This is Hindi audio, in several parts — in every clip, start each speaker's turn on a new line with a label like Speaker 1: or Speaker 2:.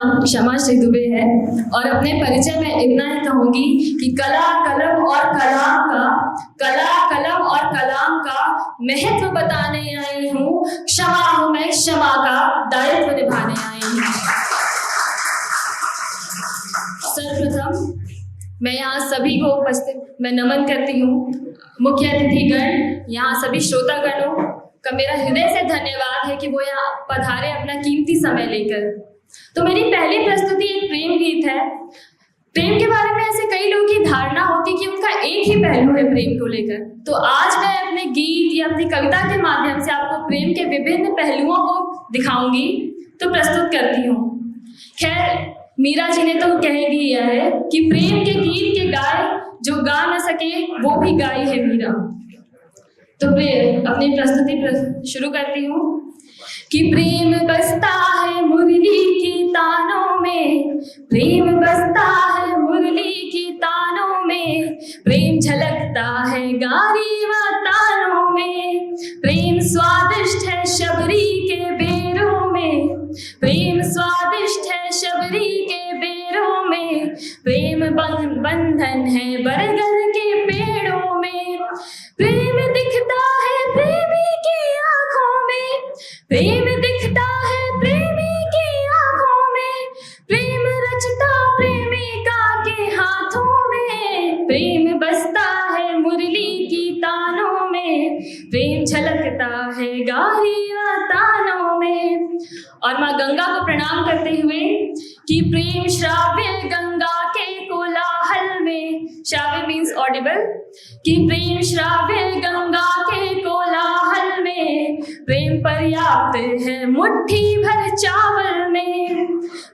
Speaker 1: क्षमा श्री दुबे है और अपने परिचय में इतना ही कहूंगी कि कला कलम और कलाम का महत्व बताने आई हूँ। क्षमा हूँ मैं, क्षमा का दायित्व निभाने आई हूँ। सर्वप्रथम मैं यहाँ सभी को मैं नमन करती हूँ। मुख्य अतिथिगण, यहाँ सभी श्रोतागणों का मेरा हृदय से धन्यवाद है कि वो यहाँ पधारे अपना कीमती समय लेकर। तो मेरी पहली प्रस्तुति एक प्रेम गीत है। प्रेम के बारे में ऐसे कई लोगों की धारणा होती कि उनका एक ही पहलू है प्रेम को लेकर। तो आज मैं अपने गीत या अपनी कविता के माध्यम से आपको प्रेम के विभिन्न पहलुओं को दिखाऊंगी, तो प्रस्तुत करती हूँ। खैर, मीरा जी ने तो कह दिया है कि प्रेम के गीत के गाए जो गा न सके वो भी गाई है मीरा। तो अपनी प्रस्तुति शुरू करती हूँ कि प्रेम बसता है मुरली की तानों में, प्रेम बसता है मुरली की तानों में, प्रेम झलकता है गारी व तानों में, प्रेम स्वादिष्ट है शबरी के बेरों में, प्रेम स्वादिष्ट है शबरी के बेरों में, प्रेम बंधन है बरगद के पेड़ों में, प्रेम दिखता है प्रेमी की आंखों में, प्रेम दिखता है प्रेमी की आंखों में, प्रेम रचता प्रेमिका के हाथों में, प्रेम बसता है मुरली की तानों में, प्रेम झलकता है गारी व तानों में। और माँ गंगा को प्रणाम करते हुए कि प्रेम श्राव्य गंगा के कोलाहल में, श्राव्य मीन्स ऑडिबल, कि प्रेम श्राव्य गंगा के कोलाहल में, प्रेम पर्याप्त है मुट्ठी भर चावल में,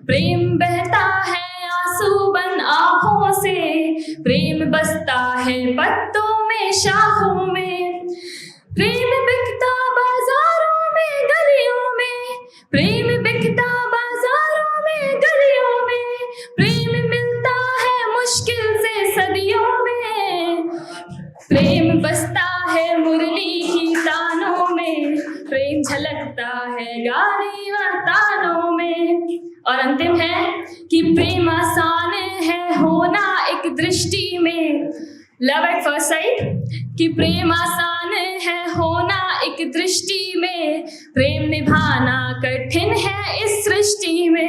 Speaker 1: प्रेम बहता है आंसू बन आंखों से, प्रेम बसता है पत्तों में शाखों में, प्रेम बिकता बाजारों में गलियों में, प्रेम बिकता बाजारों में गलियों में, प्रेम मिलता है मुश्किल से सदियों में, प्रेम बसता है मुरली की तानों में, प्रेम झलकता है गारी व तानों में। और अंतिम है कि प्रेम आसान है होना एक दृष्टि में, लव एट फर्स्ट साइट, कि प्रेम आसान है होना एक दृष्टि में, प्रेम निभाना कठिन है इस सृष्टि में,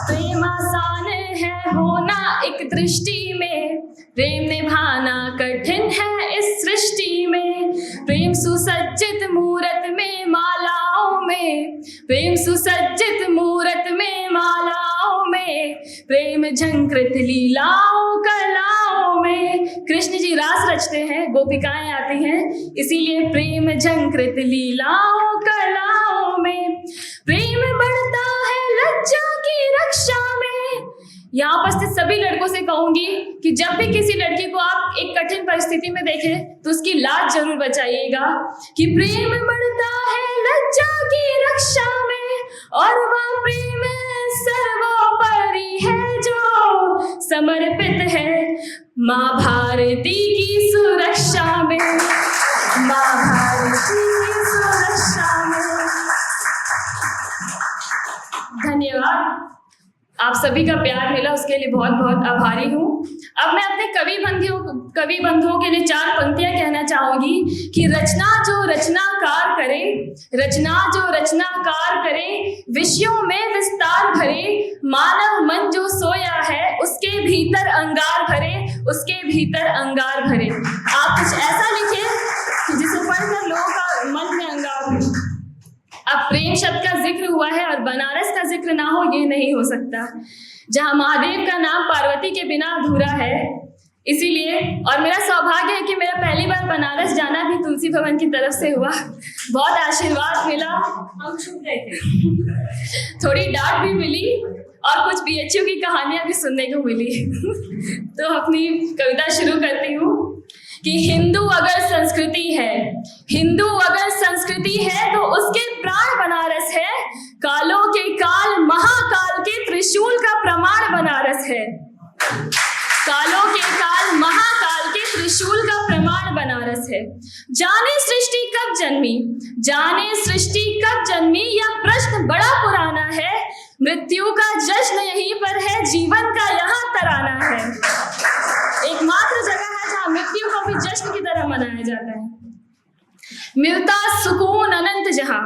Speaker 1: प्रेम आसान है होना एक दृष्टि में, प्रेम निभाना कठिन है इस सृष्टि में, प्रेम सुसज्जित मूरत में मालाओं में, प्रेम सुसज्जित मूरत में मालाओं में, प्रेम झंकृत लीलाओं कलाओं में। कृष्ण जी रास रचते हैं, गोपिकाएं आती हैं, इसीलिए प्रेम झंकृत लीलाओं कलाओं में, प्रेम बढ़ता है लज्जा की रक्षा में। यहाँ उपस्थित सभी लड़कों से कहूंगी कि जब भी किसी लड़की को आप एक कठिन परिस्थिति में देखें तो उसकी लाज जरूर बचाइएगा, कि प्रेम बढ़ता है लज्जा की रक्षा में, और वह प्रेम सर्वोपरि है जो समर्पित है माँ भारती की सुरक्षा में, माँ भारती की सुरक्षा में। धन्यवाद, आप सभी का प्यार मिला, उसके लिए बहुत बहुत आभारी हूँ। अब मैं अपने कवि बंधुओं के लिए 4 पंक्तियां कहना चाहूंगी कि रचना जो रचनाकार करे, रचना जो रचनाकार करे, विषयों में विस्तार भरे, मानव मन जो सोया है उसके भीतर अंगार भरे, उसके भीतर अंगार भरे। आप कुछ ऐसा लिखें कि जिसे पढ़कर लोगों का मन में अंगार भरे। अब प्रेम शब्द का जिक्र हुआ है और बनारस का जिक्र ना हो ये नहीं हो सकता, जहाँ महादेव का नाम पार्वती के बिना अधूरा है। इसीलिए, और मेरा सौभाग्य है कि मेरा पहली बार बनारस जाना भी तुलसी भवन की तरफ से हुआ, बहुत आशीर्वाद मिला, हम छूट गए थे, थोड़ी डांट भी मिली और कुछ बीएचयू की कहानियां भी सुनने को मिली। तो अपनी कविता शुरू करती हूँ कि हिंदू अगर संस्कृति है, हिंदू अगर संस्कृति है तो उसके प्राण बनारस है, कालों के काल महाकाल के त्रिशूल का प्रमाण बनारस है, कालों के काल महाकाल के त्रिशूल का प्रमाण बनारस है। जाने सृष्टि कब जन्मी, जाने सृष्टि कब जन्मी, यह प्रश्न बड़ा पुराना है। मृत्यु का जश्न यहीं पर है, जीवन का यहाँ तराना है। एकमात्र जगह है जहाँ मृत्यु को भी जश्न की तरह मनाया जाता है। मिलता सुकून अनंत जहाँ,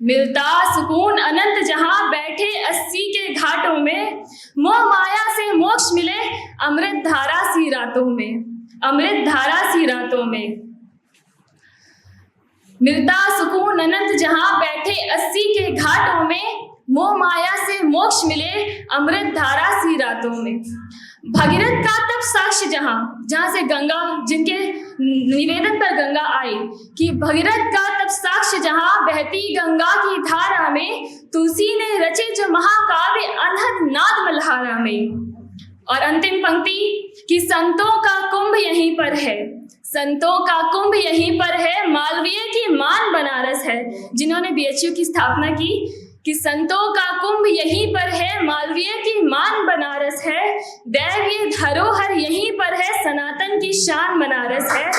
Speaker 1: मिलता सुकून अनंत जहाँ, बैठे 80 के घाटों में, मोह माया से मोक्ष मिले अमृत धारा सी रातों में, अमृत धारा सी रातों में। मिलता सुकून अनंत जहाँ, बैठे 80 के घाटों में, मोह माया से मोक्ष मिले अमृत धारा सी रातों में। भगीरथ का तब साक्ष्य जहाँ से गंगा, जिनके निवेदन पर गंगा आई, कि भगीरथ का तब साक्ष्य जहाँ, बहती गंगा की धारा में, तुलसी ने रचे जो महाकाव्य अनहद नाद मल्हारा में। और अंतिम पंक्ति कि संतों का कुंभ यहीं पर है, संतों का कुंभ यहीं पर है, मालवीय की मान बनारस है। जिन्होंने बीएचयू की स्थापना की कि संतों का कुंभ यहीं पर है, मालवीय की मान बनारस है, दैवीय धरोहर यहीं पर है, सनातन की शान बनारस है।